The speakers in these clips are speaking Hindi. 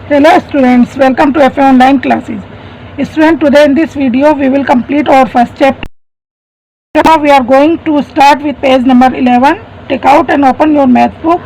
Hello students, welcome to FA online classes. Student, today in this video we will complete our first chapter. Now we are going to start with page number 11. Take out and open your math book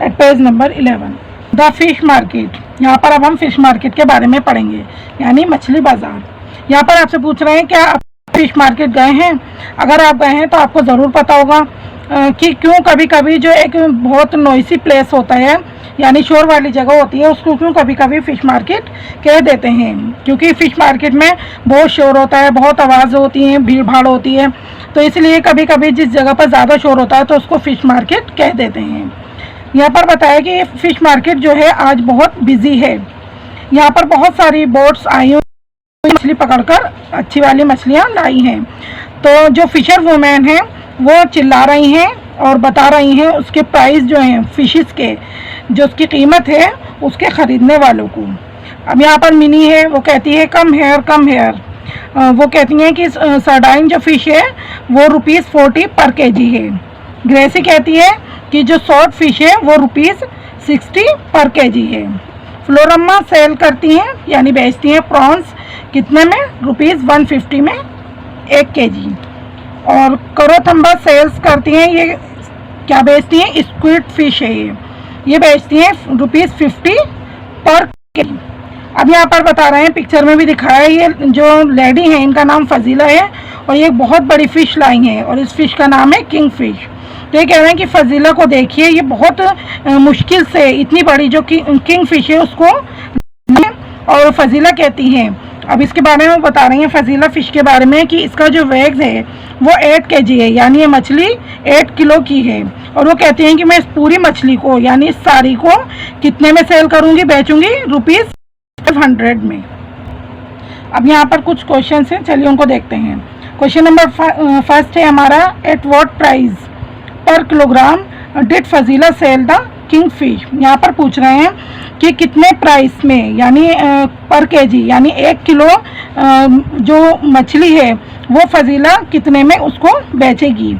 at page number 11. The fish market. यहाँ पर अब हम फिश मार्केट के बारे में पढ़ेंगे, यानी मछली बाजार. यहाँ पर आपसे पूछ रहे हैं क्या आप फिश मार्केट गए हैं. अगर आप गए हैं तो आपको ज़रूर पता होगा कि क्यों कभी कभी जो एक बहुत नॉइसी प्लेस होता है, यानी शोर वाली जगह होती है, उसको क्यों कभी कभी फ़िश मार्केट कह देते हैं. क्योंकि फ़िश मार्केट में बहुत शोर होता है, बहुत आवाज़ होती है, भीड़ भाड़ होती है, तो इसलिए कभी कभी जिस जगह पर ज़्यादा शोर होता है तो उसको फ़िश मार्केट कह देते हैं. यहाँ पर बताया कि फ़िश मार्केट जो है आज बहुत बिजी है. यहाँ पर बहुत सारी बोट्स आई हुई मछली पकड़कर अच्छी वाली मछलियाँ लाई हैं. तो जो फिशर वुमेन हैं वो चिल्ला रही हैं और बता रही हैं उसके प्राइस जो हैं फिशेस के, जो उसकी कीमत है उसके ख़रीदने वालों को. अब यहाँ पर मिनी है, वो कहती है कम हेयर कम हेयर. वो कहती हैं कि सार्डाइन जो फ़िश है वो ₹40 पर केजी है. ग्रेसी कहती है कि जो शॉर्ट फिश है वो ₹60 पर केजी है. फ्लोरम्मा सेल करती हैं यानी बेचती हैं प्रॉन्स कितने में, ₹150 में 1 केजी. और करोथम्बा सेल्स करती हैं, ये क्या बेचती हैं, स्क्विड फिश है, ये बेचती हैं ₹50 पर केजी. अब यहाँ पर बता रहे हैं, पिक्चर में भी दिखाया है, ये जो लेडी है इनका नाम फजीला है और ये बहुत बड़ी फ़िश लाई है और इस फिश का नाम है किंग फिश. तो ये कह रहे हैं कि फजीला को देखिए, ये बहुत मुश्किल से इतनी बड़ी जो किंग फिश है उसको, और फजीला कहती हैं, अब इसके बारे में बता रही हैं फजीला फ़िश के बारे में कि इसका जो वेट है वो 8 केजी है, यानी ये मछली 8 किलो की है. और वो कहती हैं कि मैं इस पूरी मछली को यानी इस सारी को कितने में सेल करूँगी, बेचूँगी ₹500 में. अब यहाँ पर कुछ क्वेश्चन हैं, चलिए उनको देखते हैं. क्वेश्चन नंबर फर्स्ट है हमारा, at what price per kilogram did Fazila sell the king fish. यहाँ पर पूछ रहे हैं कि कितने प्राइस में, यानी पर केजी, यानी 1 किलो जो मछली है वो फजीला कितने में उसको बेचेगी.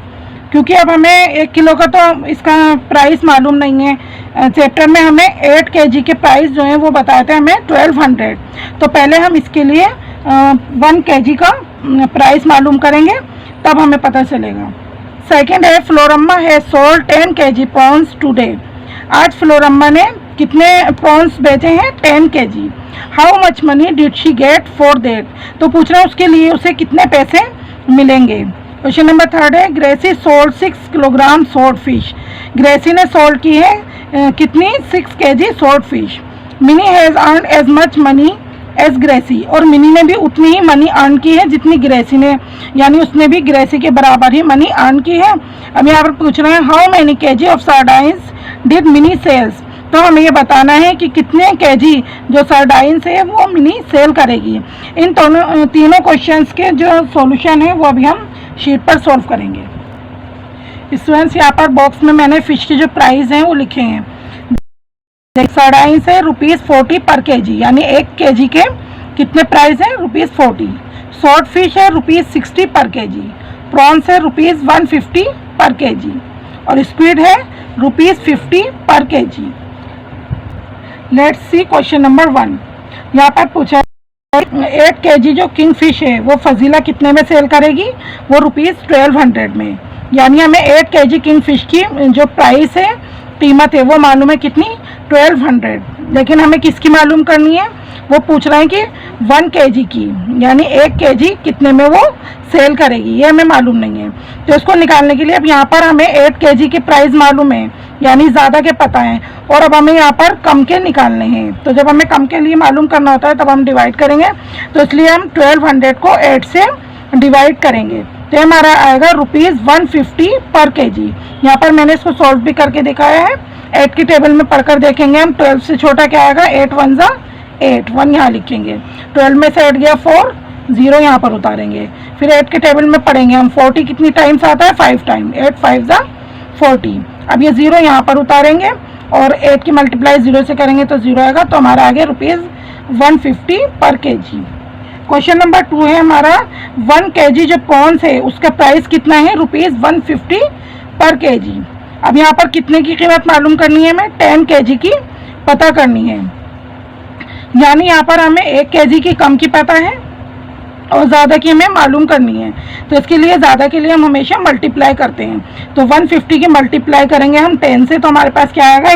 क्योंकि अब हमें 1 किलो का तो इसका प्राइस मालूम नहीं है. चैप्टर में हमें 8 केजी के प्राइस जो हैं वो बताते हैं हमें 1200. तो पहले हम इसके लिए 1 केजी का प्राइस मालूम करेंगे, तब हमें पता चलेगा. सेकेंड है, फ्लोरम्मा है सोल्ड 10 केजी प्रॉन्स टुडे. आज फ्लोरम्मा ने कितने प्रॉन्स बेचे हैं, 10 KG. How much money did she get for that. तो पूछ रहे हैं उसके लिए उसे कितने पैसे मिलेंगे. क्वेश्चन नंबर थर्ड है, Gracy sold 6 kilogram sold fish. Gracy ने सोल्ड की है कितनी, 6 KG sold fish. Mini has earn as much money as Gracy. और मिनी ने भी उतनी ही मनी अर्न की है जितनी ग्रेसी ने, यानी उसने भी ग्रेसी के बराबर ही मनी अर्न की है. अब यहाँ पर पूछ रहे हैं how many KG of sardines did Mini sells. तो हमें ये बताना है कि कितने केजी जो सार्डाइन्स है वो मिनी सेल करेगी. इन तीनों क्वेश्चंस के जो सॉल्यूशन है वो अभी हम शीट पर सॉल्व करेंगे. स्टूडेंट्स, यहाँ पर बॉक्स में मैंने फ़िश के जो प्राइस हैं वो लिखे हैं. सार्डाइन्स है ₹40 पर केजी, यानी 1 केजी के कितने प्राइस हैं, ₹40. शॉर्ट फिश है ₹60 पर केजी. प्रॉन्स है ₹150 पर केजी. और स्क्विड है ₹50 पर KG. Let's see question number 1. यहाँ पर पूछा 8 केजी जो किंग फिश है वो फजीला कितने में सेल करेगी, वो ₹1200 में. यानी हमें 8 केजी किंग फिश की जो प्राइस है, कीमत है, वो मालूम है कितनी, 1200. लेकिन हमें किसकी मालूम करनी है, वो पूछ रहे हैं कि 1 केजी की, यानी 1 केजी कितने में वो सेल करेगी, ये हमें मालूम नहीं है. तो इसको निकालने के लिए अब यहाँ पर हमें 8 केजी के प्राइस मालूम है, यानी ज़्यादा के पता है, और अब हमें यहाँ पर कम के निकालने हैं. तो जब हमें कम के लिए मालूम करना होता है तब हम डिवाइड करेंगे. तो इसलिए हम 1200 को 8 से डिवाइड करेंगे. तो हमारा आएगा ₹150 पर केजी. यहाँ पर मैंने इसको सॉल्व भी करके दिखाया है. 8 की टेबल में पढ़कर देखेंगे हम. 12 से छोटा क्या आएगा, 8 1 ज़ा 8, 1 यहाँ लिखेंगे. 12 में से 8 गया 4, 0 यहाँ पर उतारेंगे. फिर 8 के टेबल में पढ़ेंगे हम. 40 कितनी टाइम्स आता है, 5 टाइम. 8 5 ज़ा 40. अब ये 0 यहाँ पर उतारेंगे और 8 की मल्टीप्लाई 0 से करेंगे तो 0 आएगा. तो हमारा आ गया ₹150 पर केजी. क्वेश्चन नंबर 2 है हमारा, 1 केजी जो प्रॉन्स है उसका प्राइस कितना है, ₹150 पर केजी. अब यहाँ पर कितने की कीमत मालूम करनी है, हमें 10 केजी की पता करनी है. यानी यहाँ पर हमें 1 kg की कम की पता है और ज़्यादा की हमें मालूम करनी है। तो इसके लिए ज़्यादा के लिए हम हमेशा मल्टीप्लाई करते हैं। तो 150 की मल्टीप्लाई करेंगे हम 10 से, तो हमारे पास क्या आएगा,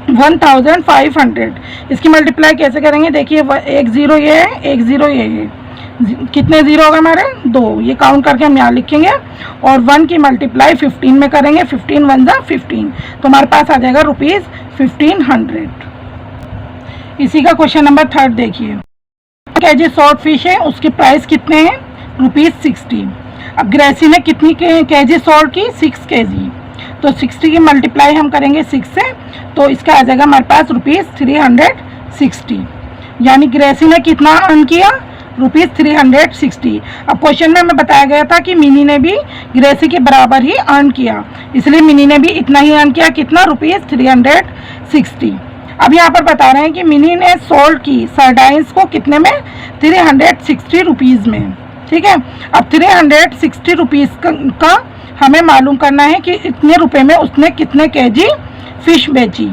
₹1500। इसकी मल्टीप्लाई कैसे करेंगे, देखिए 1 0 ये है, 1 0 ये है, कितने ज़ीरो हो गए हमारे, 2। ये काउंट करके हम यहाँ लिखेंगे और 1 की मल्टीप्लाई 15 में करेंगे, 15 1 जा 15, तो हमारे पास आ जाएगा ₹1500। इसी का क्वेश्चन नंबर 3 देखिए। केजी सॉल्ट फिश है, उसकी प्राइस कितने हैं, ₹60। अब ग्रेसी ने कितनी केजी सॉल्ट की, 6 kg, तो 60 की मल्टीप्लाई हम करेंगे 6 से, तो इसका आ जाएगा हमारे पास ₹360। यानी ग्रेसी ने कितना अर्न किया, ₹360। अब क्वेश्चन में हमें बताया गया था कि मिनी ने भी ग्रेसी के बराबर ही अर्न किया, इसलिए मिनी ने भी इतना ही अर्न किया, कितना, ₹360। अब यहाँ पर बता रहे हैं कि मिनी ने सोल्ड की सरडाइंस को कितने में, ₹360 में। ठीक है, अब ₹360 का हमें मालूम करना है कि इतने रुपए में उसने कितने केजी फिश बेची।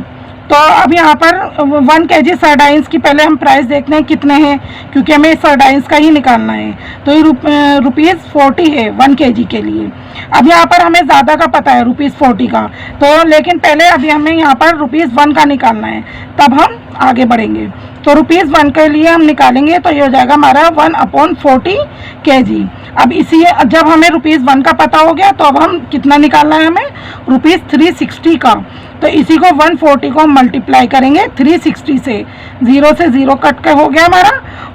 तो अब यहाँ पर 1 kg सरडाइंस की पहले हम प्राइस देखते हैं कितने हैं, क्योंकि हमें सरडाइंस का ही निकालना है। तो ये ₹40 है 1 kg के लिए। अब यहाँ पर हमें ज़्यादा का पता है ₹40 का, तो लेकिन पहले अभी हमें यहाँ पर ₹1 का निकालना है, तब हम आगे बढ़ेंगे। तो ₹1 के लिए हम निकालेंगे, तो ये हो जाएगा हमारा 1/40 kg। अब इसी जब हमें ₹1 का पता हो गया, तो अब हम कितना निकालना है, हमें ₹360 का। तो इसी को 140 को हम मल्टीप्लाई करेंगे 360 से, 0 से 0 कट कर हो गया हमारा,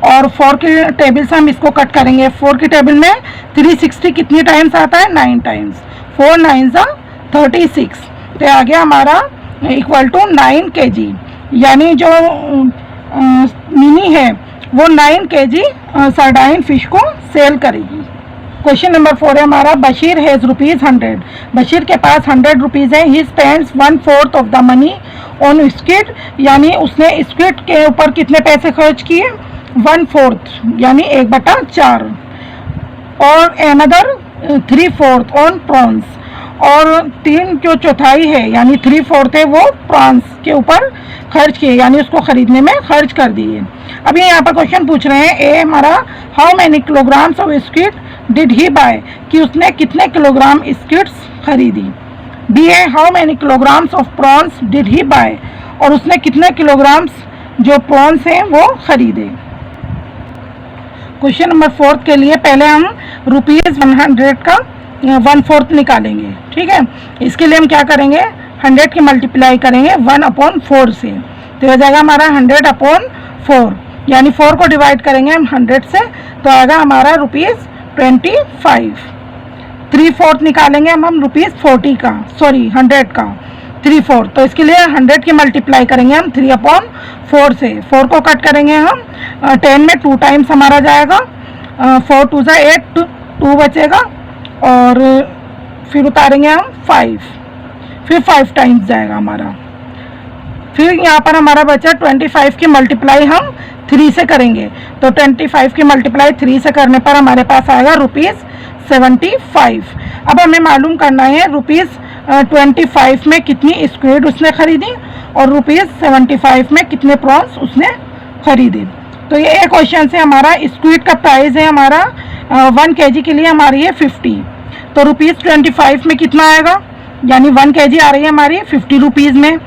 और 4 के टेबल से हम इसको कट करेंगे। 4 की टेबल में 360 कितनी टाइम्स आता है, 9 टाइम्स, 4 9 36, तो आ गया हमारा इक्वल टू 9 kg। यानी जो मिनी है वो 9 kg सरडाइन फिश को सेल करेगी। क्वेश्चन नंबर 4 है हमारा, बशीर हैज़ ₹100। बशीर के पास ₹100 है। He spends 1/4 of the money on squid, यानी उसने स्क्विड के ऊपर कितने पैसे खर्च किए, 1/4 यानी 1/4, और अनदर 3/4 ऑन प्रॉन्स, और 3 जो चौथाई है यानी 3/4 है वो प्रॉन्स के ऊपर खर्च किए, यानी उसको खरीदने में खर्च कर दिए। अभी यहाँ पर क्वेश्चन पूछ रहे हैं, ए हमारा, how many kilograms of squid did he buy, कि उसने कितने किलोग्राम स्क्विड्स खरीदी। बी है, how many kilograms of prawns did he buy, और उसने कितने किलोग्राम्स जो प्रॉन्स हैं वो खरीदे। क्वेश्चन नंबर 4 के लिए पहले हम ₹100 का 1/4 निकालेंगे। ठीक है, इसके लिए हम क्या करेंगे, 100 की मल्टीप्लाई करेंगे 1/4 से, तो हो जाएगा हमारा 100/4, यानी 4 को डिवाइड करेंगे हम 100 से, तो आएगा हमारा ₹25। 3/4 निकालेंगे हम ₹40 का, सॉरी 100 का 3/4, तो इसके लिए 100 की मल्टीप्लाई करेंगे हम 3/4 से, 4 को कट करेंगे हम 10 में 2 टाइम्स हमारा जाएगा, 4 2 8, 2 बचेगा, और फिर उतारेंगे हम 5, फिर 5 टाइम्स जाएगा हमारा। फिर यहाँ पर हमारा बचा 25 की मल्टीप्लाई हम 3 से करेंगे, तो 25 की मल्टीप्लाई 3 से करने पर हमारे पास आएगा ₹75। अब हमें मालूम करना है ₹25 में कितनी स्क्विड उसने खरीदी और ₹75 में कितने प्रॉन्स उसने खरीदे। तो ये एक क्वेश्चन से हमारा स्क्विड का प्राइस है हमारा 1 kg के लिए हमारी है 50, तो ₹25 में कितना आएगा, यानी 1 kg आ रही है हमारी ₹50 में,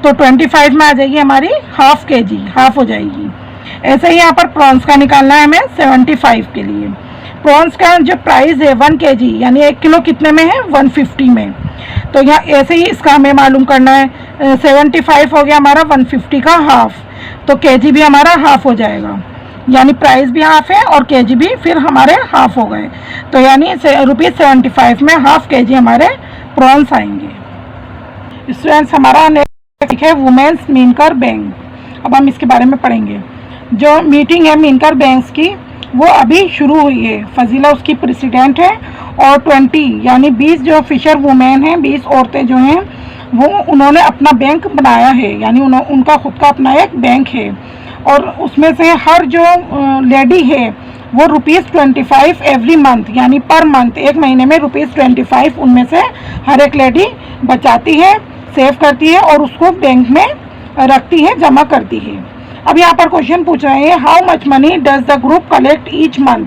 तो 25 में आ जाएगी हमारी ½ kg, हाफ हो जाएगी। ऐसे ही यहाँ पर प्रॉन्स का निकालना है हमें 75 के लिए। प्रॉन्स का जो प्राइस है 1 kg, यानी 1 किलो कितने में है, 150 में, तो यहाँ ऐसे ही इसका हमें मालूम करना है। 75 हो गया हमारा 150 का हाफ, तो kg भी हमारा हाफ हो जाएगा, यानी प्राइस भी हाफ है और kg भी फिर हमारे हाफ हो गए, तो यानी ₹75 में ½ kg हमारे प्रॉन्स आएंगे। स्टूडेंट्स हमारा नेक्स्ट है वुमेन्स मीनकर बैंक। अब हम इसके बारे में पढ़ेंगे। जो मीटिंग है मीनकर बैंक्स की वो अभी शुरू हुई है। फजीला उसकी प्रेसिडेंट है और 20 यानी 20 जो फिशर वुमेन हैं, 20 औरतें जो हैं वो उन्होंने अपना बैंक बनाया है, यानी उनका खुद का अपना एक बैंक है, और उसमें से हर जो लेडी है वो ₹25 एवरी मंथ, यानी पर मंथ, एक महीने में ₹25 उनमें से हर एक लेडी बचाती है, सेव करती है और उसको बैंक में रखती है, जमा करती है। अब यहाँ पर क्वेश्चन पूछ रहे हैं how much money does the group collect each month,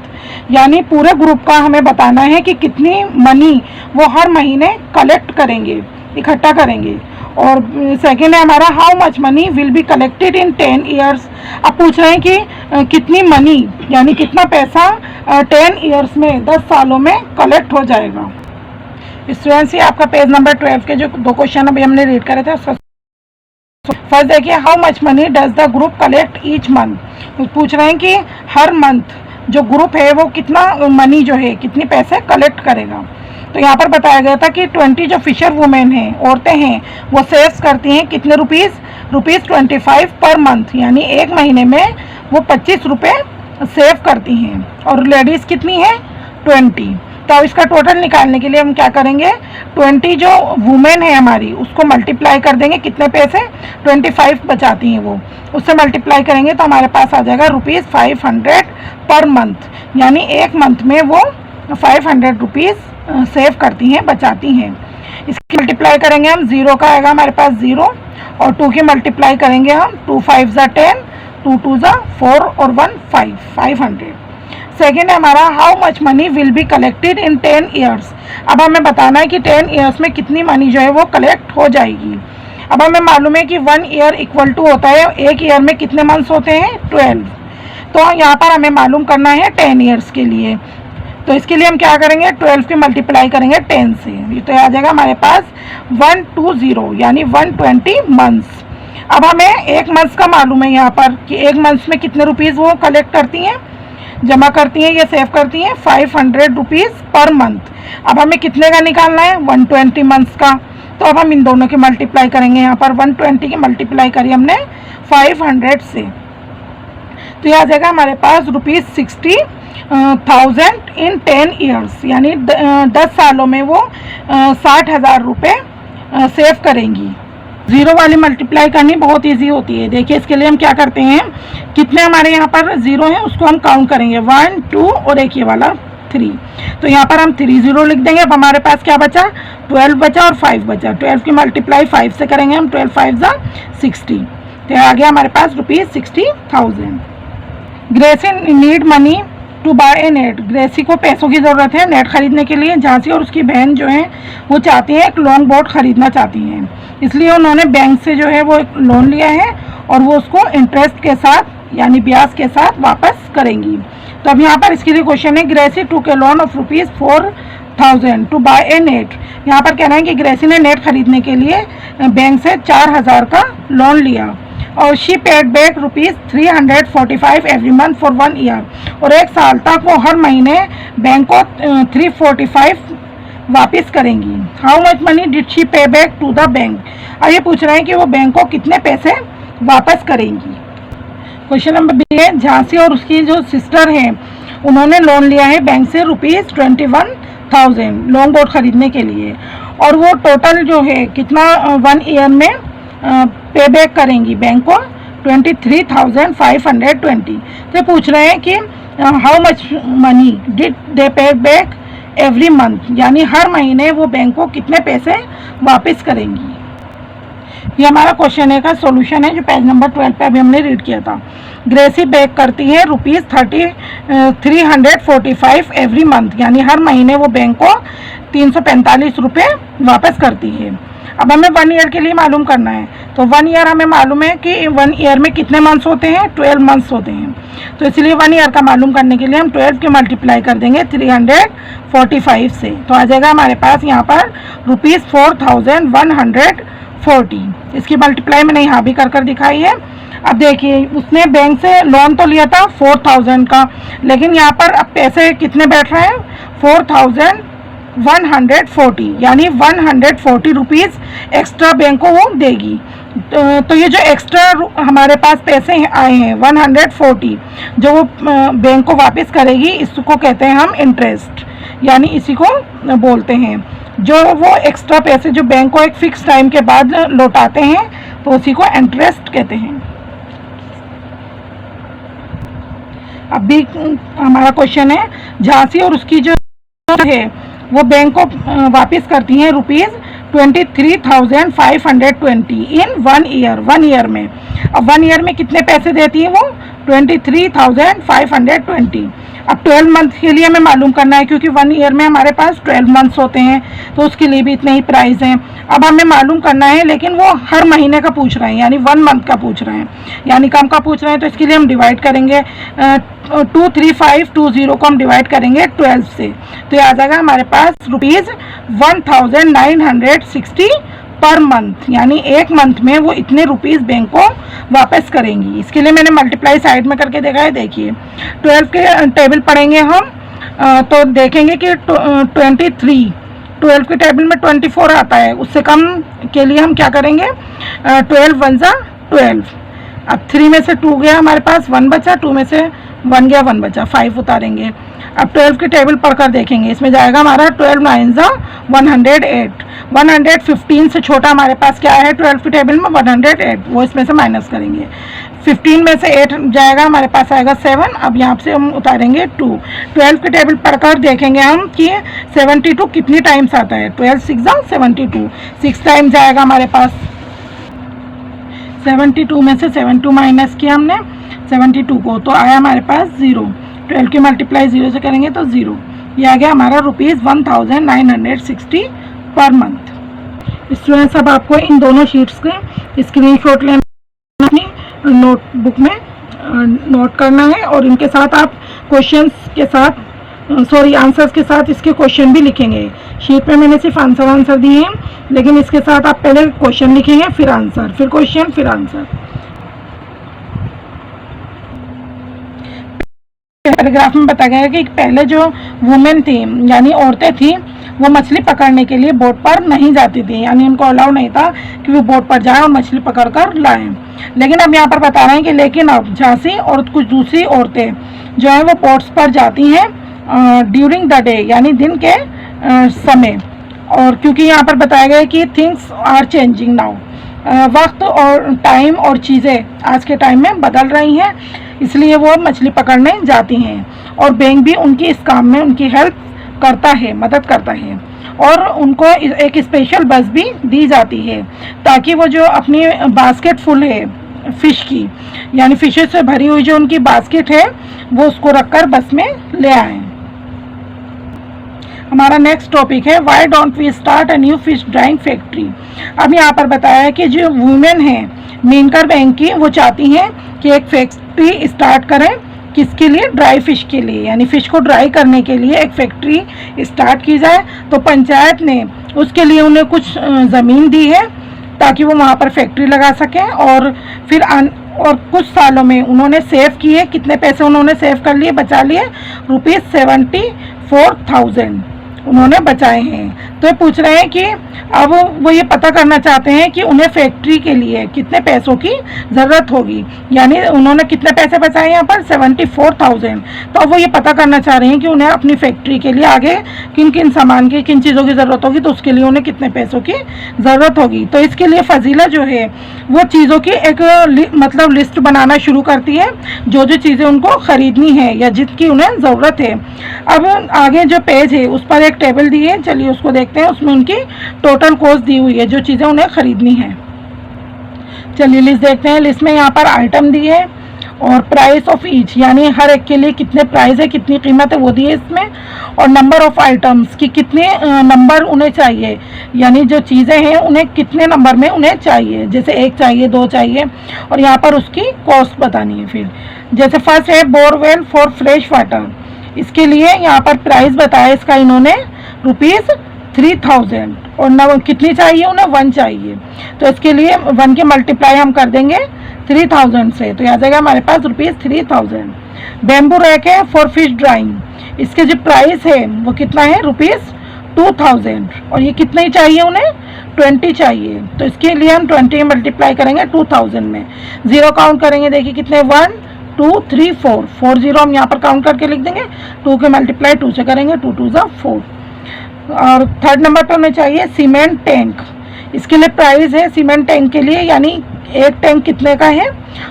यानी पूरे ग्रुप का हमें बताना है कि कितनी मनी वो हर महीने कलेक्ट करेंगे, इकट्ठा करेंगे। और सेकेंड है हमारा how much money will be collected in 10 years. अब पूछ रहे हैं कि कितनी मनी यानी कितना पैसा 10 ईयर्स में 10 सालों में कलेक्ट हो जाएगा। स्टूडेंट्स ये आपका पेज नंबर 12 के जो 2 क्वेश्चन अभी हमने रीड करे थे उसका फर्स्ट देखिए how much money does the group collect each month. पूछ रहे हैं कि हर मंथ जो ग्रुप है वो कितना मनी जो है कितनी पैसे कलेक्ट करेगा। तो यहाँ पर बताया गया था कि 20 जो फिशर वुमेन हैं, औरतें हैं, वो सेव्स करती हैं कितने रुपीज़ 25 पर मंथ, यानी एक महीने में वो 25 रुपये सेव करती हैं। और लेडीज़ कितनी है 20। तो अब इसका टोटल निकालने के लिए हम क्या करेंगे, 20 जो वुमेन है हमारी उसको मल्टीप्लाई कर देंगे, कितने पैसे 25 बचाती हैं वो, उससे मल्टीप्लाई करेंगे तो हमारे पास आ जाएगा ₹500 पर मंथ, यानी एक मंथ में वो 500 रुपीज़ सेव करती हैं, बचाती हैं। इसकी मल्टीप्लाई करेंगे हम, 0 का आएगा हमारे पास 0 और 2 की मल्टीप्लाई करेंगे हम, 2 5 ज़ा 10, 2 2 ज़ा 4 और 1 5, 500। सेकेंड है हमारा how much money will be collected in 10 years. अब हमें बताना है कि 10 ईयर्स में कितनी मनी जो है वो कलेक्ट हो जाएगी। अब हमें मालूम है कि 1 ईयर इक्वल टू होता है, एक ईयर में कितने मंथ्स होते हैं 12। तो यहाँ पर हमें मालूम करना है 10 ईयर्स के लिए। तो इसके लिए हम क्या करेंगे, 12 की मल्टीप्लाई करेंगे 10 से, ये तो आ जाएगा हमारे पास 120 यानी 120 मंथ्स। अब हमें एक मंथ का मालूम है यहाँ पर कि एक मंथ में कितने रुपीज़ वो कलेक्ट करती हैं, जमा करती हैं या सेव करती हैं 500 रुपीज़ पर मंथ। अब हमें कितने का निकालना है 120 मंथ्स का। तो अब हम इन दोनों की मल्टीप्लाई करेंगे, यहाँ पर 120 की मल्टीप्लाई करी हमने 500 से, तो यह आ जाएगा हमारे पास ₹60,000 इन 10 ईयर्स, यानी 10 सालों में वो 60,000 रुपये सेव करेंगी। ज़ीरो वाली मल्टीप्लाई करनी बहुत इजी होती है। देखिए इसके लिए हम क्या करते हैं, कितने हमारे यहाँ पर ज़ीरो हैं उसको हम काउंट करेंगे, 1 2 और एक ये वाला 3। तो यहाँ पर हम 3 0 लिख देंगे। अब हमारे पास क्या बचा, 12 बचा और 5 बचा। 12 की मल्टीप्लाई 5 से करेंगे हम, 12 5 ज़ा 60, तो आ गया हमारे पास ₹60,000। Gracy need money to buy a net. Gracy को पैसों की ज़रूरत है नेट खरीदने के लिए। झांसी और उसकी बहन जो है वो चाहती हैं एक लॉन्ग बोट खरीदना चाहती हैं, इसलिए उन्होंने बैंक से जो है वो एक लोन लिया है और वो उसको इंटरेस्ट के साथ यानी ब्याज के साथ वापस करेंगी। तो अब यहाँ पर इसके लिए क्वेश्चन है, Gracie took a loan of ₹4,000 to buy a net. यहाँ पर कहना है कि ग्रेसी ने नेट खरीदने के लिए बैंक से 4,000 का लोन लिया और she paid back ₹345 every month for 1 year, और एक साल तक वो हर महीने बैंक को 345 वापस करेंगी। How much money did she पे बैक टू द बैंक। अब ये पूछ रहे हैं कि वो बैंक को कितने पैसे वापस करेंगी। क्वेश्चन नंबर बी है, झांसी और उसकी जो सिस्टर है उन्होंने लोन लिया है बैंक से ₹21,000 लॉन्ग बोट खरीदने के लिए, और वो टोटल जो है कितना 1 ईयर में पे बैक करेंगी बैंक को 23,520। तो पूछ रहे हैं कि how much money did they पे बैक एवरी मंथ, यानी हर महीने वो बैंक को कितने पैसे वापस करेंगी। ये हमारा क्वेश्चन है का सॉल्यूशन है जो पेज नंबर 12 पे अभी हमने रीड किया था। ग्रेसी बैक करती है ₹345 एवरी मंथ, यानी हर महीने वो बैंक को 345 रुपये वापस करती है। अब हमें 1 ईयर के लिए मालूम करना है, तो 1 ईयर हमें मालूम है कि 1 ईयर में कितने मंथ्स होते हैं 12 मंथ्स होते हैं। तो इसलिए 1 ईयर का मालूम करने के लिए हम 12 की मल्टीप्लाई कर देंगे 345 से, तो आ जाएगा हमारे पास यहाँ पर ₹4,140। इसकी मल्टीप्लाई मैंने यहाँ भी कर दिखाई है। अब देखिए उसने बैंक से लोन तो लिया था 4,000 का, लेकिन यहाँ पर अब पैसे कितने बैठ रहे हैं 4,140, यानी 140 रुपीज़ एक्स्ट्रा बैंक को वो देगी। तो ये जो एक्स्ट्रा हमारे पास पैसे आए हैं 140 जो वो बैंक को वापस करेगी, इसको कहते हैं हम इंटरेस्ट, यानी इसी को बोलते हैं जो वो एक्स्ट्रा पैसे जो बैंक को एक फिक्स टाइम के बाद लौटाते हैं, तो उसी को इंटरेस्ट कहते हैं। अब भी हमारा क्वेश्चन है, झांसी और उसकी जो है वो बैंक को वापस करती हैं 23,520 इन 1 ईयर, 1 ईयर में। अब 1 ईयर में कितने पैसे देती है वो? 23,520। अब 12 मंथ के लिए हमें मालूम करना है, क्योंकि 1 ईयर में हमारे पास 12 मंथ्स होते हैं, तो उसके लिए भी इतने ही प्राइस हैं। अब हमें मालूम करना है, लेकिन वो हर महीने का पूछ रहे हैं, यानी 1 मंथ का पूछ रहे हैं, यानी कम का पूछ रहे हैं। तो इसके लिए हम डिवाइड करेंगे 23520 को हम डिवाइड करेंगे 12 से, तो ये आ जाएगा हमारे पास ₹1960 पर मंथ, यानी एक मंथ में वो इतने रुपीस बैंक को वापस करेंगी। इसके लिए मैंने मल्टीप्लाई साइड में करके देखा है। देखिए 12 के टेबल पढ़ेंगे हम, तो देखेंगे कि 23, 12 के टेबल में 24 आता है, उससे कम के लिए हम क्या करेंगे, 12 1 जा 12। अब 3 में से 2 गया हमारे पास, 1 बचा, 2 में से 1 गया, 1 बचा, 5 उतारेंगे। अब 12 की टेबल पढ़कर देखेंगे, इसमें जाएगा हमारा 12 9 जा 108। 115 से छोटा हमारे पास क्या है 12 की टेबल में? 108, वो इसमें से माइनस करेंगे। 15 में से 8 जाएगा, हमारे पास आएगा 7। अब यहाँ से हम उतारेंगे 2। 12 की टेबल पढ़कर देखेंगे हम कि 72 कितनी टाइम्स आता है। 12 6 जा 72, 6 टाइम्स जाएगा हमारे पास। 72 में से 72 माइनस किया हमने 72 को, तो आया हमारे पास 0। 12 की मल्टीप्लाई 0 से करेंगे तो 0। ये आ गया हमारा ₹1960 पर मंथ। स्टूडेंट्स, अब आपको इन दोनों शीट्स के स्क्रीनशॉट लेना, अपनी नोटबुक में नोट करना है, और इनके साथ आप क्वेश्चंस के साथ आंसर्स के साथ इसके क्वेश्चन भी लिखेंगे। शीट पे मैंने सिर्फ आंसर दिए हैं, लेकिन इसके साथ आप पहले क्वेश्चन लिखेंगे, फिर आंसर, फिर क्वेश्चन, फिर आंसर। पैराग्राफ में बताया गया है कि पहले जो वुमेन थी, यानी औरतें थी, वो मछली पकड़ने के लिए बोट पर नहीं जाती थी, यानी उनको अलाउ नहीं था कि वो बोट पर जाएं और मछली पकड़कर लाएं। लेकिन अब यहाँ पर बता रहे हैं कि लेकिन अब झांसी और कुछ दूसरी औरतें जो है वो बोट्स पर जाती हैं ड्यूरिंग द डे, यानी दिन के समय। और क्योंकि यहाँ पर बताया गया है कि थिंग्स आर चेंजिंग नाउ, वक्त और टाइम और चीज़ें आज के टाइम में बदल रही हैं, इसलिए वो मछली पकड़ने जाती हैं। और बैंक भी उनकी इस काम में उनकी हेल्प करता है, मदद करता है, और उनको एक स्पेशल बस भी दी जाती है, ताकि वो जो अपनी बास्केट फुल है फ़िश की, यानी फिशेस से भरी हुई जो उनकी बास्केट है, वो उसको रखकर बस में ले आएँ। हमारा नेक्स्ट टॉपिक है why don't we start a new fish drying factory. अब यहाँ पर बताया है कि जो वुमेन है मेनकर बैंक की, वो चाहती हैं कि एक फैक्ट्री स्टार्ट करें, किसके लिए? ड्राई फिश के लिए, यानी फिश को ड्राई करने के लिए एक फैक्ट्री स्टार्ट की जाए। तो पंचायत ने उसके लिए उन्हें कुछ ज़मीन दी है ताकि वो वहाँ पर फैक्ट्री लगा सकें, और फिर और कुछ सालों में उन्होंने सेव किए, कितने पैसे उन्होंने सेव कर लिए, बचा लिए? ₹74,000 उन्होंने बचाए हैं। तो ये पूछ रहे हैं कि अब वो ये पता करना चाहते हैं कि उन्हें फैक्ट्री के लिए कितने पैसों की ज़रूरत होगी, यानी उन्होंने कितने पैसे बचाए यहाँ पर? 74,000। तो अब वो ये पता करना चाह रहे हैं कि उन्हें अपनी फैक्ट्री के लिए आगे किन किन सामान की, किन चीज़ों की ज़रूरत होगी, तो उसके लिए उन्हें कितने पैसों की ज़रूरत होगी। तो इसके लिए फ़जीला जो है वो चीज़ों की एक मतलब लिस्ट बनाना शुरू करती है, जो जो चीज़ें उनको ख़रीदनी है या जिसकी उन्हें ज़रूरत है। अब आगे जो पेज है उस पर एक टेबल दी है, चलिए उसको देखते हैं। उसमें उनकी टोटल कॉस्ट दी हुई है, जो चीज़ें उन्हें ख़रीदनी है। चलिए लिस्ट देखते हैं। लिस्ट में यहाँ पर आइटम दी है और प्राइस ऑफ ईच, यानी हर एक के लिए कितने प्राइस है, कितनी कीमत है, वो दी है इसमें। और नंबर ऑफ आइटम्स कि कितने नंबर उन्हें चाहिए, यानी जो चीज़ें हैं उन्हें कितने नंबर में उन्हें चाहिए, जैसे 1 चाहिए, 2 चाहिए, और यहाँ पर उसकी कॉस्ट बतानी है। फिर जैसे फर्स्ट है बोरवेल फॉर फ्रेश वाटर, इसके लिए यहाँ पर प्राइस बताया इसका इन्होंने ₹3,000, और कितनी चाहिए उन्हें? 1 चाहिए, तो इसके लिए 1 के मल्टीप्लाई हम कर देंगे 3,000 से, तो आ जाएगा हमारे पास ₹3,000। बैम्बू रैक है फॉर फिश ड्राइंग, इसके जो प्राइस है वो कितना है? ₹2,000, और ये कितने ही चाहिए उन्हें? 20 चाहिए, तो इसके लिए हम 20 मल्टीप्लाई करेंगे 2000 में, 0 काउंट करेंगे, देखिए कितने 1 2 3 4 4 0 हम यहाँ पर काउंट करके लिख देंगे। 2 के मल्टीप्लाई 2 से करेंगे, 2 2 जा 4। और थर्ड नंबर पर हमें चाहिए सीमेंट टैंक, इसके लिए प्राइस है सीमेंट टैंक के लिए, यानी एक टैंक कितने का है?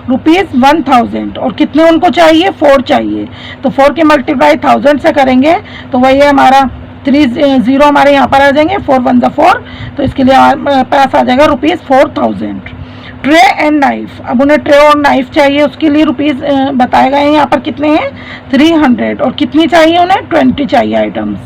₹1000, और कितने उनको चाहिए? 4 चाहिए, तो 4 के मल्टीप्लाई 1000 से करेंगे तो वही है हमारा 3 0 हमारे यहाँ पर आ जाएंगे, 4 1 ज़ा 4, तो इसके लिए हमारे पास आ जाएगा ₹4000। ट्रे एंड नाइफ, अब उन्हें ट्रे और नाइफ चाहिए, उसके लिए रुपीज़ बताए गए हैं यहाँ पर कितने हैं 300, और कितनी चाहिए उन्हें 20 चाहिए आइटम्स।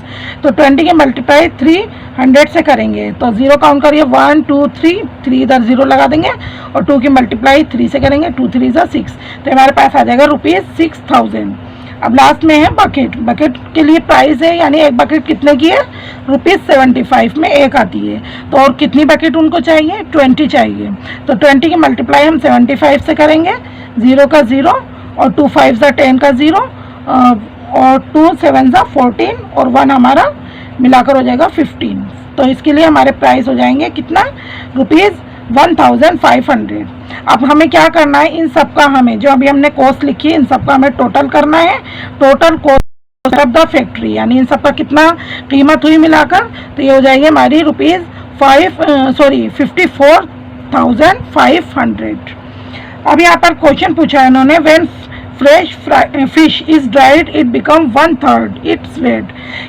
तो 20 के मल्टीप्लाई 300 से करेंगे, तो 0 काउंट करिए 1 2 3 इधर 0 लगा देंगे, और 2 की मल्टीप्लाई 3 से करेंगे, 2 3 ज़ा 6, तो हमारे पास आ जाएगा ₹6000। अब लास्ट में है बकेट। बकेट के लिए प्राइस है, यानी एक बकेट कितने की है ₹75 में एक आती है, तो और कितनी बकेट उनको चाहिए 20 चाहिए, तो 20 की मल्टीप्लाई हम 75 से करेंगे, 0 का 0 और 2 5 ज़ा 10 का 0 और 2 7 ज़ा 14 और 1 हमारा मिलाकर हो जाएगा 15। तो इसके लिए हमारे प्राइस हो जाएंगे कितना ₹1500। अब हमें क्या करना है, इन सब का हमें जो अभी हमने कॉस्ट लिखी है इन सब का हमें टोटल करना है। Total cost of the factory, यानी इन सब का कितना कीमत हुई मिलाकर, तो ये हो जाएगी हमारी ₹54,500। अब यहाँ पर क्वेश्चन पूछा है इन्होंने, when fresh fish is dried it become 1/3 its weight,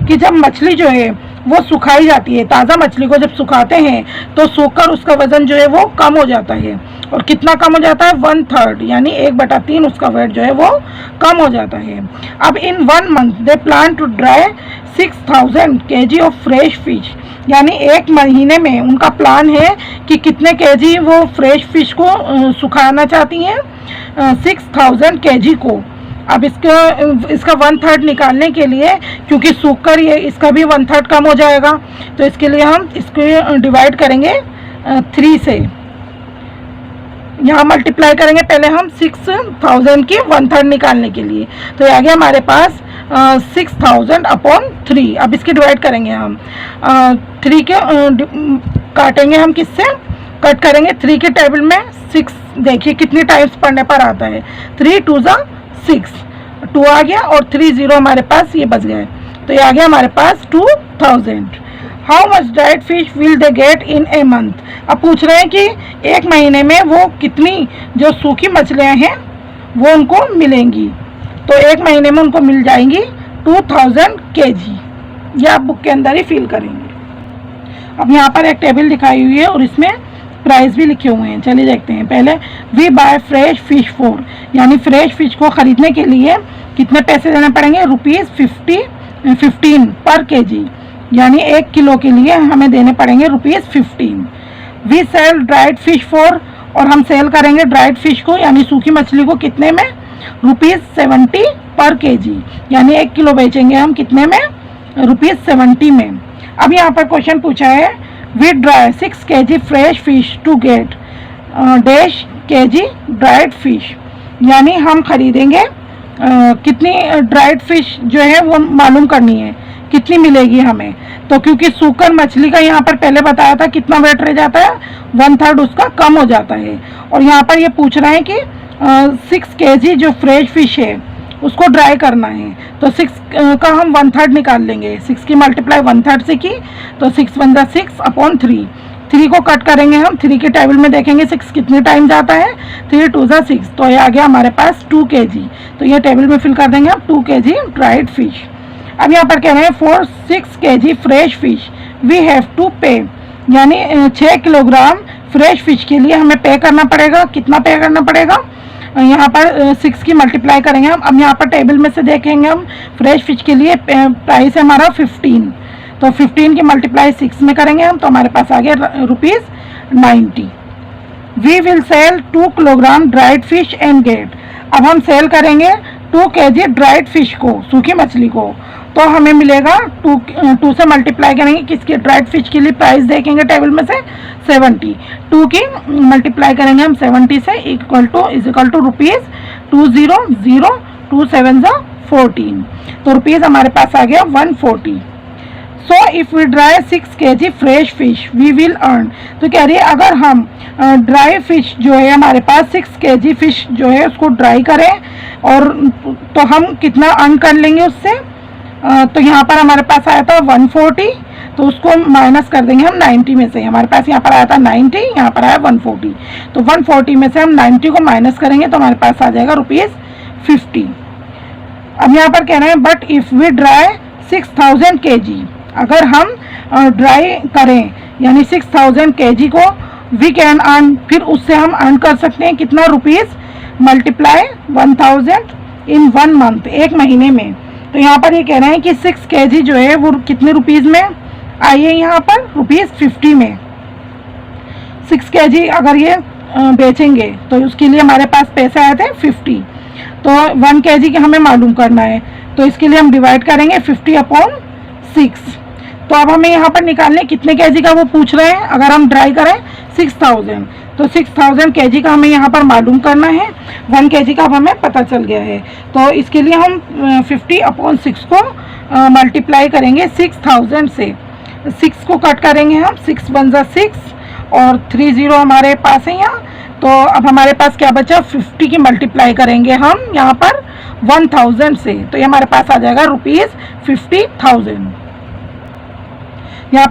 कि जब मछली जो है वो सुखाई जाती है, ताज़ा मछली को जब सुखाते हैं तो सूखकर उसका वज़न जो है वो कम हो जाता है, और कितना कम हो जाता है 1/3, यानी 1/3 उसका वेट जो है वो कम हो जाता है। अब in 1 month they plan to dry 6000 kg of fresh fish, यानी एक महीने में उनका प्लान है कि कितने kg वो फ्रेश फिश को सुखाना चाहती हैं 6000 kg को। अब इसका 1/3 निकालने के लिए, क्योंकि सूखकर ये इसका भी 1/3 कम हो जाएगा, तो इसके लिए हम इसको डिवाइड करेंगे 3 से, यहाँ मल्टीप्लाई करेंगे पहले हम 6000 की 1/3 निकालने के लिए, तो ये आ गया हमारे पास 6000/3। अब इसकी डिवाइड करेंगे हम 3 के काटेंगे हम किससे, कट करेंगे 3 के टेबल में 6, देखिए कितनी टाइम्स पढ़ने पर आता है, 3 2 ज़ा 6, 2 आ गया और 3 0 हमारे पास ये बच गए, तो ये आ गया हमारे पास 2000। How much dried fish will they get in a month, अब पूछ रहे हैं कि एक महीने में वो कितनी जो सूखी मछलियाँ हैं वो उनको मिलेंगी, तो एक महीने में उनको मिल जाएंगी 2000 kg, ये आप बुक के अंदर ही फिल करेंगे। अब यहाँ पर एक टेबल दिखाई हुई है और इसमें प्राइस भी लिखे हुए हैं, चलिए देखते हैं। पहले we buy fresh fish for, यानी फ्रेश फिश को ख़रीदने के लिए कितने पैसे देने पड़ेंगे ₹15 पर kg, यानी 1 किलो के लिए हमें देने पड़ेंगे ₹15। We sell dried fish for, और हम सेल करेंगे ड्राइड फिश को यानी सूखी मछली को कितने में ₹70 पर kg, यानी 1 किलो बेचेंगे हम कितने में ₹70 में। अब यहाँ पर क्वेश्चन पूछा है we dry 6 kg fresh fish to get dash kg dried fish, यानी हम खरीदेंगे कितनी ड्राइड फिश जो है वो मालूम करनी है कितनी मिलेगी हमें, तो क्योंकि सूखकर मछली का यहाँ पर पहले बताया था कितना वेट रह जाता है 1/3 उसका कम हो जाता है, और यहाँ पर ये पूछ रहे हैं कि 6 kg जो फ्रेश फिश है उसको ड्राई करना है, तो 6 का हम 1/3 निकाल लेंगे, 6 की मल्टीप्लाई 1/3 से की, तो 6 1 ज़ा 6/3, 3 को कट करेंगे हम, 3 के टेबल में देखेंगे 6 कितने टाइम जाता है, 3 2 ज़ा 6, तो ये आ गया हमारे पास 2 kg, तो ये टेबल में फिल कर देंगे हम 2 kg ड्राइड फिश। अब यहाँ पर कह रहे हैं for 6 kg fresh fish we have to pay, यानी 6 किलोग्राम फ्रेश फिश के लिए हमें पे करना पड़ेगा, कितना पे करना पड़ेगा, यहाँ पर 6 की मल्टीप्लाई करेंगे हम। अब यहाँ पर टेबल में से देखेंगे हम फ्रेश फिश के लिए प्राइस है हमारा 15, तो 15 की मल्टीप्लाई 6 में करेंगे हम, तो हमारे पास आ गया ₹90। We will sell 2 kilogram dried fish and get, अब हम सेल करेंगे 2 kg ड्राइड फिश को, सूखी मछली को, तो हमें मिलेगा 2 से मल्टीप्लाई करेंगे किसके, ड्राइड फिश के लिए प्राइस देखेंगे टेबल में से 70, 2 की मल्टीप्लाई करेंगे हम 70 से इक्वल टू ₹20,000, 2 7 ज़ा 14, तो रुपीज़ हमारे पास आ गया 140। So if we dry 6 kg fresh fish we will earn, तो कह रही है अगर हम ड्राई फिश जो है हमारे पास 6 kg फिश जो है उसको ड्राई करें और तो हम कितना अर्न कर लेंगे उससे, तो यहाँ पर हमारे पास आया था 140, तो उसको माइनस कर देंगे हम 90 में से, हमारे पास यहाँ पर आया था 90, यहाँ पर आया 140, तो 140 में से हम 90 को माइनस करेंगे तो हमारे पास आ जाएगा ₹50। अब यहाँ पर कह रहे हैं but if we dry 6000 kg, अगर हम ड्राई करें यानी 6000 kg को, वी कैन अर्न, फिर उससे हम अर्न कर सकते हैं कितना रुपीज़, मल्टीप्लाई 1000 इन 1 मंथ, एक महीने में। तो यहाँ पर ये कह रहे हैं कि 6 kg जो है वो कितने रुपीज़ में आई है, यहाँ पर ₹50 में। 6 kg अगर ये बेचेंगे तो उसके लिए हमारे पास पैसे आए थे 50। तो 1 kg के हमें मालूम करना है, तो इसके लिए हम डिवाइड करेंगे 50/6। तो अब हमें यहाँ पर निकालने कितने kg का वो पूछ रहे हैं। अगर हम ड्राई करें 6000, तो 6000 kg का हमें यहाँ पर मालूम करना है। 1 kg का अब हमें पता चल गया है, तो इसके लिए हम 50/6 को मल्टीप्लाई करेंगे 6000 से। 6 को कट करेंगे हम, 6 1 जा 6 और 30 हमारे पास है यहाँ। तो अब हमारे पास क्या बचा, 50 की मल्टीप्लाई करेंगे हम यहाँ पर 1000 से, तो ये हमारे पास आ जाएगा ₹50,000। यहाँ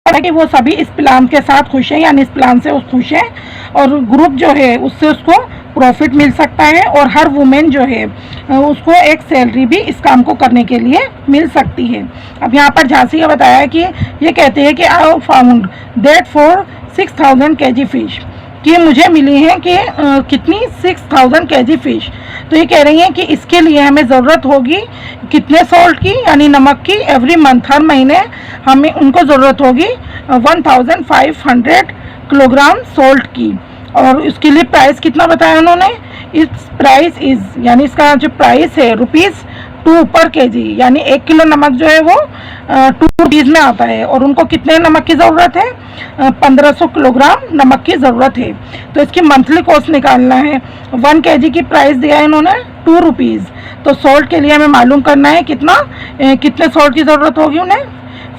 पर कि वो सभी इस प्लान के साथ खुश हैं, यानी इस प्लान से वो खुश हैं, और ग्रुप जो है उससे उसको प्रॉफिट मिल सकता है, और हर वुमेन जो है उसको एक सैलरी भी इस काम को करने के लिए मिल सकती है। अब यहाँ पर झांसी का बताया कि ये कहते हैं कि I found that for 6000 kg fish, कि मुझे मिली है कि कितनी 6000 kg फिश। तो ये कह रही हैं कि इसके लिए हमें ज़रूरत होगी कितने सॉल्ट की, यानी नमक की, एवरी मंथ, हर महीने हमें उनको ज़रूरत होगी 1500 किलोग्राम सॉल्ट की। और उसके लिए प्राइस कितना बताया उन्होंने, इस प्राइस इज़, यानी इसका जो प्राइस है ₹2 पर kg, यानी 1 किलो नमक जो है वो 2 रुपीज़ में आता है, और उनको कितने नमक की ज़रूरत है, 1500 किलोग्राम नमक की ज़रूरत है। तो इसकी मंथली कॉस्ट निकालना है। 1 kg की प्राइस दिया है इन्होंने 2 रुपीज़। तो सॉल्ट के लिए हमें मालूम करना है कितना, कितने सॉल्ट की ज़रूरत होगी उन्हें,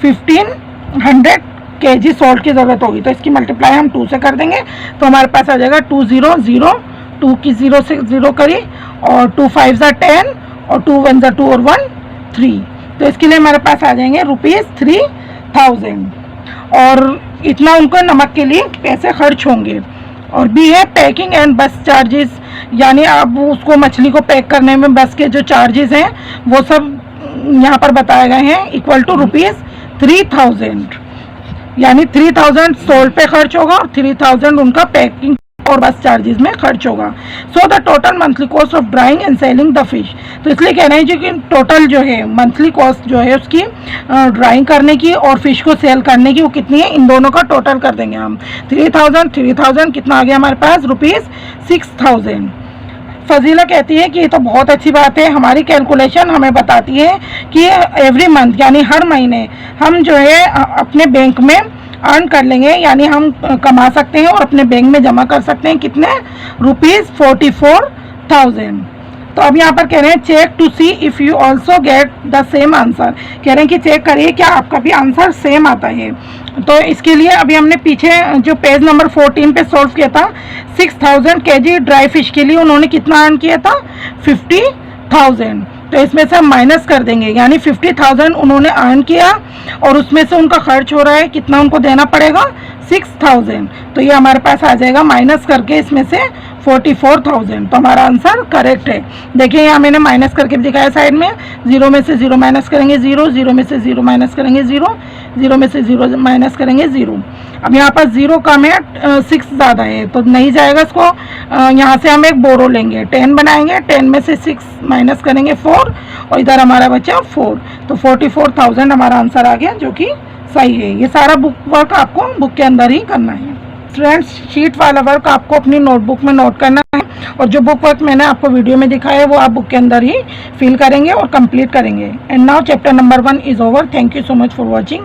1500 kg सॉल्ट की ज़रूरत होगी। तो इसकी मल्टीप्लाई हम 2 से कर देंगे, तो हमारे पास आ जाएगा 200, 2 की 0 से 0 करी, और 2 5 जा 10, और 2 1 जा 2 और 1 3। तो इसके लिए हमारे पास आ जाएंगे ₹3000, और इतना उनको नमक के लिए पैसे खर्च होंगे। और भी है पैकिंग एंड बस चार्जेस, यानी अब उसको मछली को पैक करने में बस के जो चार्जेस हैं वो सब यहाँ पर बताए गए हैं, इक्वल टू ₹3000, यानी 3000 सॉल्ट पे खर्च होगा और 3000 उनका पैकिंग और बस चार्जेस में खर्च होगा। So the total monthly cost of drawing and selling the fish. तो इसलिए कह रहे हैं जो कि टोटल जो है मंथली कॉस्ट जो है उसकी ड्राइंग करने की और फिश को सेल करने की वो कितनी है, इन दोनों का टोटल कर देंगे हम। 3000 कितना आ गया हमारे पास, ₹6000। फजीला कहती है कि ये तो बहुत अच्छी बात है, हमारी कैलकुलेशन हमें बताती है कि एवरी मंथ, यानी हर महीने हम जो है अपने बैंक में अर्न कर लेंगे, यानी हम कमा सकते हैं और अपने बैंक में जमा कर सकते हैं कितने, ₹44,000। तो अब यहाँ पर कह रहे हैं check to see if you also get the same answer. कह रहे हैं कि चेक करिए क्या आपका भी आंसर सेम आता है। तो इसके लिए अभी हमने पीछे जो पेज नंबर 14 पे सॉल्व किया था, 6000 kg ड्राई फिश के लिए उन्होंने कितना अर्न किया था, 50,000। तो इसमें से हम माइनस कर देंगे, यानी 50,000 उन्होंने अर्न किया और उसमें से उनका खर्च हो रहा है कितना, उनको देना पड़ेगा 6000। तो ये हमारे पास आ जाएगा माइनस करके इसमें से 44,000। तो हमारा आंसर करेक्ट है। देखिए यहाँ मैंने माइनस करके दिखाया साइड में, 0 में से 0 माइनस करेंगे 0, 0 में से 0 माइनस करेंगे 0, 0 में से 0 माइनस करेंगे 0। अब यहाँ पर 0 कम है, 6 ज़्यादा है तो नहीं जाएगा इसको। यहाँ से हम एक बोरो लेंगे, 10 बनाएंगे, 10 में से 6 माइनस करेंगे 4, और इधर हमारा बचा 4। तो 44,000 हमारा आंसर आ गया, जो कि सही है। ये सारा बुक वर्क आपको बुक के अंदर ही करना है। फ्रेंड्स, शीट वाला वर्क आपको अपनी नोटबुक में नोट करना है, और जो बुक वर्क मैंने आपको वीडियो में दिखाया है वो आप बुक के अंदर ही फिल करेंगे और कंप्लीट करेंगे। And now chapter number 1 is over. Thank you so much for watching.